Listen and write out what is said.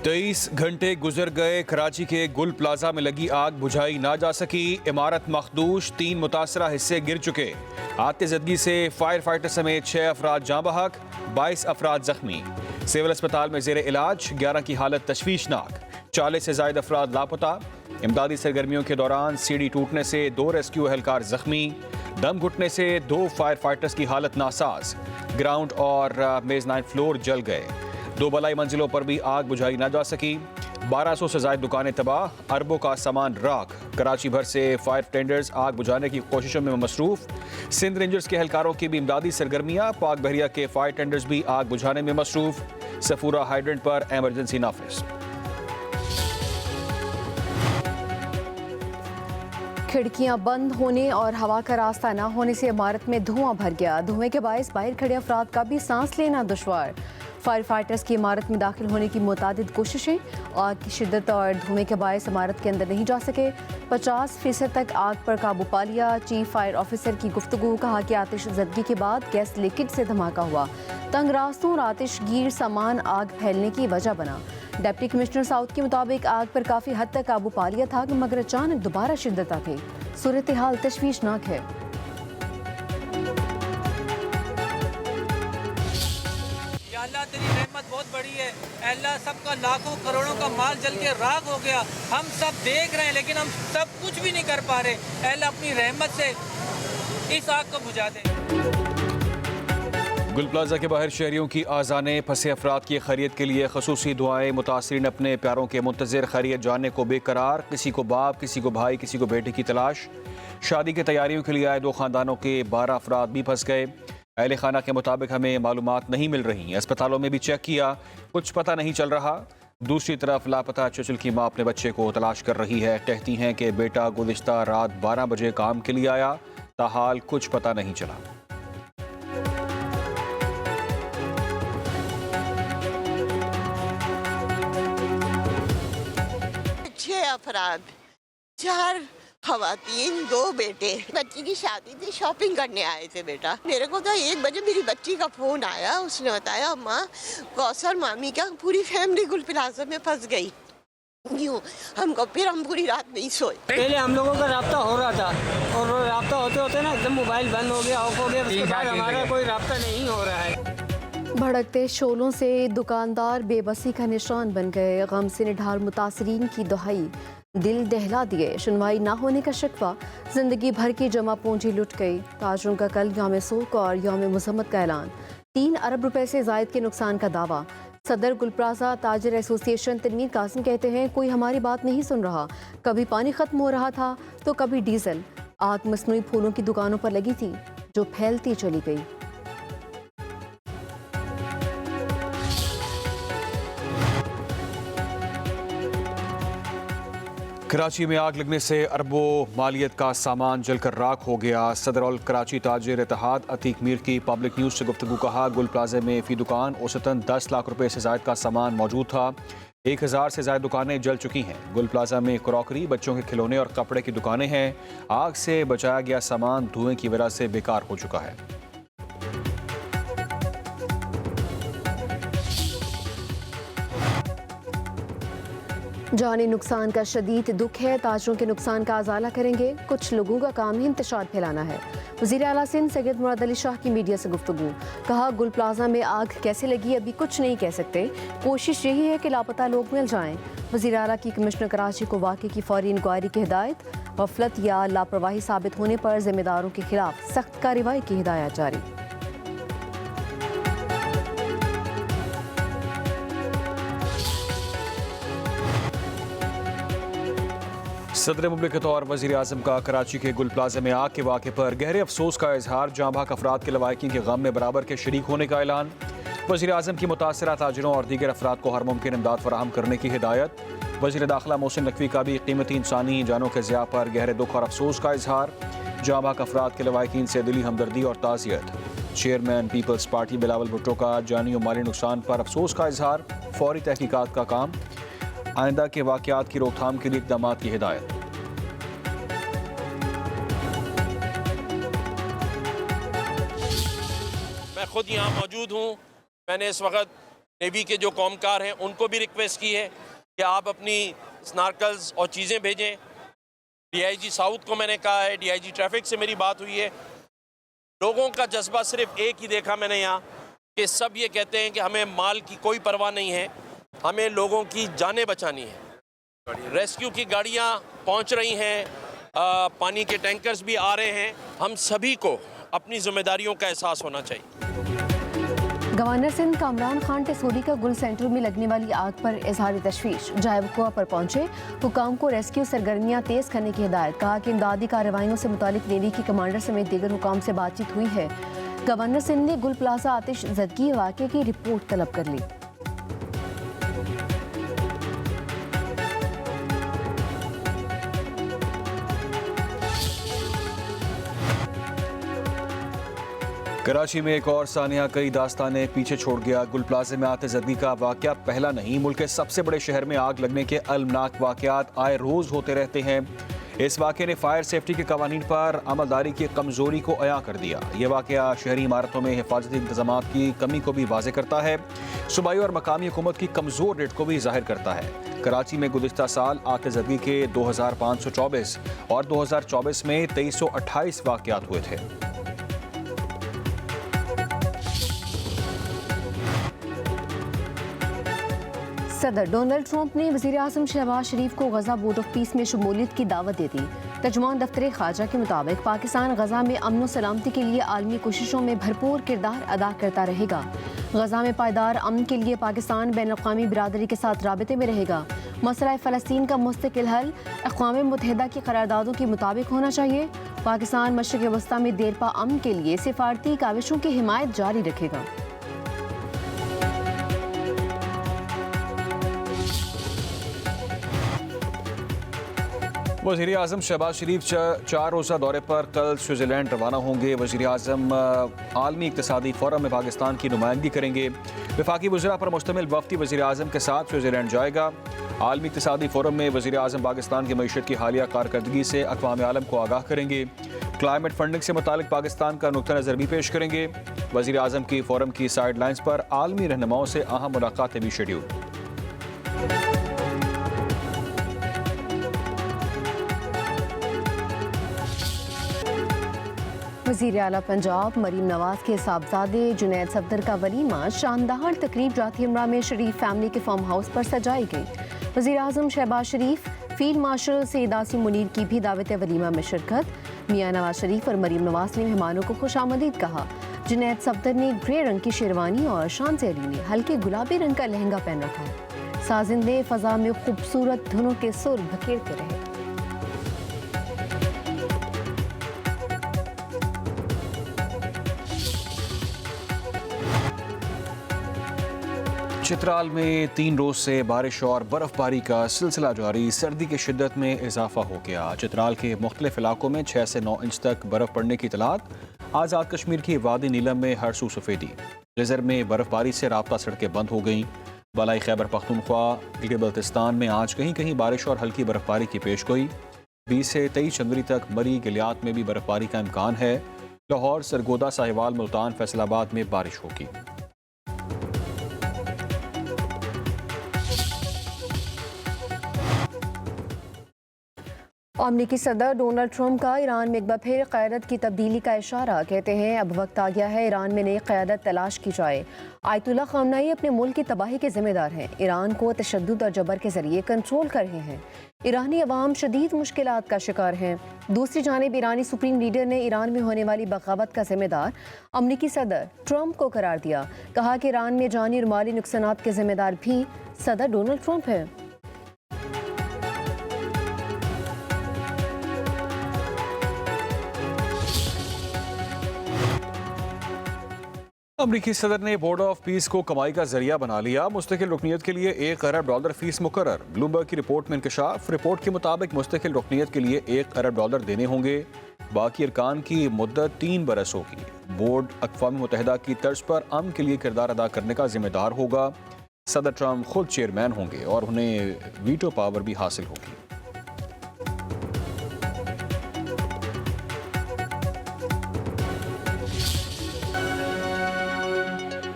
23 घंटे गुजर गए। कराची के गुल प्लाजा में लगी आग बुझाई ना जा सकी। इमारत मखदूश, 3 मुतासरा हिस्से गिर चुके। आग की जदगी से फायर फाइटर समेत 6 अफराद जाँ बहक, 22 अफराद जख्मी। सिविल अस्पताल में जेर इलाज, 11 की हालत तशवीशनाक। 40 से ज्यादा अफराद लापता। इमदादी सरगर्मियों के दौरान सीढ़ी टूटने से 2 रेस्क्यू एहलकार जख्मी। दम घुटने से 2 फायर फाइटर्स की हालत नासाज। ग्राउंड और मेज 9 फ्लोर जल गए। 2 बलाई मंजिलों पर भी आग बुझाई ना जा सकी। 1200 से ज्यादा दुकानें तबाह, अरबों का सामान राख। कराची भर से फायर टेंडर्स आग बुझाने की कोशिशों में मसरूफ। सिंध रेंजर्स के एहलकारों की भी इमदादी सरगर्मियां। पाक बहरिया के फायर टेंडर्स भी आग बुझाने में मसरूफ। सफूरा हाइड्रेंट पर एमरजेंसी नाफिज। खिड़कियां बंद होने और हवा का रास्ता न होने से इमारत में धुआं भर गया। धुएं के बायस बाहर खड़े अफराद का भी सांस लेना दुश्वार। फायर फाइटर्स की इमारत में दाखिल होने की मुतादिद कोशिशें। आग की शिद्दत और धुएं के बायस इमारत के अंदर नहीं जा सके। 50% तक आग पर काबू पा लिया। चीफ फायर ऑफिसर की गुफ्तगू। कहा कि आतिश जदगी के बाद गैस लीकेज से धमाका हुआ। तंग रास्तों और आतिशगीर सामान आग फैलने की वजह बना। डिप्टी कमिश्नर साउथ के मुताबिक आग पर काफ़ी हद तक काबू पा लिया था, मगर अचानक दोबारा शिद्दत आ गई। सूरत हाल तशवीशनाक है। अल्लाह तेरी रहमत बहुत बड़ी है। अल्लाह सबका लाखों करोड़ों का माल जल के राख हो गया। हम सब देख रहे हैं लेकिन हम सब कुछ भी नहीं कर पा रहे। अल्लाह अपनी रहमत से इस आग को बुझा दे। गुल प्लाजा के बाहर शहरियों की आजाने। फंसे अफराद की खैरियत के लिए खसूसी दुआएं। मुतासरीन अपने प्यारों के मुंतज़िर खैरियत जानने को बेकरार। किसी को बाप, किसी को भाई, किसी को बेटे की तलाश। शादी की तैयारियों के लिए आए 2 खानदानों के 12 अफराद भी फंस गए। अहले खाना के मुताबिक हमें मालूमात नहीं मिल रही। अस्पतालों में भी चेक किया, कुछ पता नहीं चल रहा। दूसरी तरफ लापता चुचल की माँ अपने बच्चे को तलाश कर रही है। कहती हैं कि बेटा गुज़िश्ता रात 12 बजे काम के लिए आया, ताहाल कुछ पता नहीं चला। अफराद, 4 खवातीन, 2 बेटे। बच्ची की शादी थी, शॉपिंग करने आए थे बेटा। मेरे को तो 1 बजे मेरी बच्ची का फोन आया। उसने बताया अम्मा कौसर मामी का पूरी फैमिली गुल प्लाजा में फंस गई। यूँ हमको फिर हम पूरी रात नहीं सोए। पहले हम लोगों का राब्ता हो रहा था और राब्ता होते होते ना एकदम मोबाइल बंद हो गया, ऑफ हो गया। उसके बाद हमारा कोई राब्ता नहीं हो रहा है। भड़कते शोलों से दुकानदार बेबसी का निशान बन गए। गम से निढाल मुतासरीन की दुहाई, दिल दहला दिए। सुनवाई ना होने का शिकवा, जिंदगी भर की जमा पूंजी लुट गई। ताजरों का कल यौम सोक और यौम मजम्मत का ऐलान। 3 अरब रुपए से जायद के नुकसान का दावा। सदर गुल प्लाजा ताजर एसोसिएशन तनवीर कासिम कहते हैं, कोई हमारी बात नहीं सुन रहा। कभी पानी खत्म हो रहा था तो कभी डीजल। आग मसनूई फूलों की दुकानों पर लगी थी जो फैलती चली गई। कराची में आग लगने से अरबों मालियत का सामान जलकर राख हो गया। सदर अल कराची ताजिर इत्तेहाद अतीक मीर की पब्लिक न्यूज़ से गुफ्तगू। कहा गुल प्लाजे में फ़ी दुकान औसतन 10 लाख रुपए से ज़ायद का सामान मौजूद था। 1000 से ज़ायद दुकानें जल चुकी हैं। गुल प्लाजा में क्रॉकरी, बच्चों के खिलौने और कपड़े की दुकानें हैं। आग से बचाया गया सामान धुएं की वजह से बेकार हो चुका है। जानी नुकसान का शदीद दुख है। ताजरों के नुकसान का अजाला करेंगे। कुछ लोगों का काम ही इंतशार फैलाना है। वज़ीर आला सिंध सैयद मुराद अली शाह की मीडिया से गुफ्तगू। कहा गुल प्लाजा में आग कैसे लगी अभी कुछ नहीं कह सकते। कोशिश यही है कि लापता लोग मिल जाएं। वज़ीर आला की कमिश्नर कराची को वाक़े की फौरी इंक्वायरी की हिदायत। गफलत या लापरवाही साबित होने पर जिम्मेदारों के खिलाफ सख्त कार्रवाई की हिदायत जारी। सदर मुमलिक के तौर वज़ीर आज़म का कराची के गुल प्लाजा में आग के वाक़े पर गहरे अफसोस का इजहार। जाँ बहक अफराद के लवाहिकीन के गम में बराबर के शरीक होने का ऐलान। वज़ीर आज़म की मुतासरा ताजिरों और दीगर अफराद को हर मुमकिन इमदाद फराहम करने की हिदायत। वज़ीर दाखिला मोहसिन नकवी का भी कीमती इंसानी जानों के ज़िया पर गहरे दुख और अफसोस का इजहार। जाँ बहक अफराद के लवाहिकीन से दिली हमदर्दी और ताज़ियत। चेयरमैन पीपल्स पार्टी बिलावल भुट्टो का जानी और माली नुकसान पर अफसोस का इजहार। फौरी तहकीकात का काम। आइंदा के वाक़यात की रोकथाम के लिए इक़दामात की हिदायत। मैं खुद यहाँ मौजूद हूँ। मैंने इस वक्त नेवी के जो कॉमकार हैं उनको भी रिक्वेस्ट की है कि आप अपनी स्नार्कल्स और चीज़ें भेजें। डीआईजी साउथ को मैंने कहा है, डीआईजी ट्रैफिक से मेरी बात हुई है। लोगों का जज्बा सिर्फ एक ही देखा मैंने यहाँ कि सब ये कहते हैं कि हमें माल की कोई परवाह नहीं है, हमें लोगों की जानें बचानी है। रेस्क्यू की गाड़ियाँ पहुँच रही हैं, पानी के टैंकर्स भी आ रहे हैं। हम सभी को अपनी जिम्मेदारियों का एहसास होना चाहिए। गवर्नर सिंध कामरान खान टेसोरी का गुल सेंटर में लगने वाली आग पर इजहार तशवीश, जायबकुआ पर पहुंचे हुकाम को रेस्क्यू सरगर्मियां तेज करने की हिदायत। कहा कि इमदादी कार्रवाइयों से मुतालिक नेवी के कमांडर समेत दीगर हुकाम से बातचीत हुई है। गवर्नर सिंध ने गुल प्लाजा आतिश ज़दगी वाक़े की रिपोर्ट तलब कर ली। कराची में एक और सानिया कई दास्तानें पीछे छोड़ गया। गुल प्लाजे में आते जदगी का वाकया पहला नहीं, मुल्क के सबसे बड़े शहर में आग लगने के अलमनाक वाकयात आए रोज होते रहते हैं। इस वाकये ने फायर सेफ्टी के कवानीन पर अमलदारी की कमजोरी को अया कर दिया। ये वाकया शहरी इमारतों में हिफाजती इंतजाम की कमी को भी वाज़ेह करता है। सूबाई और मकामी हुकूमत की कमजोर रेट को भी जाहिर करता है। कराची में गुज़िश्ता साल आते जदगी के 2524 और 2024 में 2328 वाकयात हुए थे। सदर डोनाल्ड ट्रंप ने वज़ीर आज़म शहबाज शरीफ को गजा बोर्ड ऑफ पीस में शमूलियत की दावत दे दी। तर्जुमान दफ्तर खारजा के मुताबिक पाकिस्तान गजा में अमन व सलामती के लिए आलमी कोशिशों में भरपूर किरदार अदा करता रहेगा। गजा में पायदार अमन के लिए पाकिस्तान बैनुल-अक़वामी बिरादरी के साथ राबते में रहेगा। मसला फ़लस्तीन का मुस्तकिल हल अक़वाम मुत्तहिदा की करारदादों के मुताबिक होना चाहिए। पाकिस्तान मशरिक़ वस्ता में देरपा अमन के लिए सिफारती काविशों की हिमायत जारी रखेगा। वज़ीर आज़म शहबाज शरीफ 4 रोज़ा दौरे पर कल स्विट्ज़रलैंड रवाना होंगे। वज़ीर आज़म आलमी इक़्तिसादी फ़ोरम में पाकिस्तान की नुमाइंदगी करेंगे। वफ़ाक़ी वज़रा पर मुश्तमिल वफ़दी वज़ीर आज़म के साथ स्विट्ज़रलैंड जाएगा। आलमी इक़्तिसादी फ़ोरम में वज़ीर आज़म पाकिस्तान की मईशत की हालिया कारकर्दगी से अक़वाम आलम को आगाह करेंगे। क्लाइमेट फंडिंग से मुतालिक पाकिस्तान का नुक्ता नज़र भी पेश करेंगे। वज़ीर आज़म की फ़ोरम की साइड लाइन्स पर आलमी रहनुमाओं से अहम मुलाकातें भी शेड्यूल। वज़ीर आला पंजाब मरीम नवाज के साहबजादे जुनैद सफदर का वलीमा शानदार तकरीब जाती अमरा में शरीफ फैमिली के फार्म हाउस पर सजाई गई। वज़ीर आज़म शहबाज शरीफ, फील्ड मार्शल सैयद आसिम मुनीर की भी दावत वलीमा में शिरकत। मियाँ नवाज शरीफ और मरीम नवाज ने मेहमानों को खुशामदीद कहा। जुनैद सफदर ने ग्रे रंग की शेरवानी और शांति अली ने हल्के गुलाबी रंग का लहंगा पहन रखा है। साजिंदे फ़ज़ा में खूबसूरत धुनों के सुर बखेरते रहे। चित्राल में 3 रोज से बारिश और बर्फबारी का सिलसिला जारी। सर्दी की शिद्दत में इजाफा हो गया। चित्राल के मुख्तलिफ इलाकों में 6 से 9 इंच तक बर्फ पड़ने की इतलात। आज़ाद कश्मीर की वादी नीलम में हर सू सफ़ेदी। रिजर में बर्फबारी से राब्ता सड़कें बंद हो गईं। बलाई खैबर पख्तूनख्वा गिलगित बल्तिस्तान में आज कहीं कहीं बारिश और हल्की बर्फबारी की पेश गोई। 20 से 23 जनवरी तक मरी गिलियात में भी बर्फबारी का इम्कान है। लाहौर, सरगोदा, साहिवाल, मुल्तान, फैसलाबाद में बारिश होगी। अमेरिकी सदर डोनाल्ड ट्रंप का ईरान में एक बार फिर क़यादत की तब्दीली का इशारा। कहते हैं अब वक्त आ गया है ईरान में नई क़यादत तलाश की जाए। आयतुल्लाह ख़ामनेई अपने मुल्क की तबाही के जिम्मेदार हैं। ईरान को तशद्दुद और जबर के जरिए कंट्रोल कर रहे हैं। ईरानी अवाम शदीद मुश्किलात का शिकार हैं। दूसरी जानिब ईरानी सुप्रीम लीडर ने ईरान में होने वाली बगावत का जिम्मेदार अमेरिकी सदर ट्रंप को करार दिया। कहा कि ईरान में जानी और माली नुकसानात के जिम्मेदार भी सदर डोनाल्ड ट्रंप है। अमरीकी सदर ने बोर्ड ऑफ पीस को कमाई का जरिया बना लिया। मुस्तकिल रुकनीत के लिए $1 अरब फीस मुकर्रर। ब्लूमबर्ग की रिपोर्ट में इंकशाफ। रिपोर्ट के मुताबिक मुस्तकिल रुकनीत के लिए $1 अरब देने होंगे। बाकी अरकान की मुद्दत 3 बरस होगी। बोर्ड अक़वाम मुत्तहिदा की तर्ज पर अमन के लिए किरदार अदा करने का जिम्मेदार होगा। सदर ट्रंप खुद चेयरमैन होंगे और उन्हें वीटो पावर भी हासिल होगी।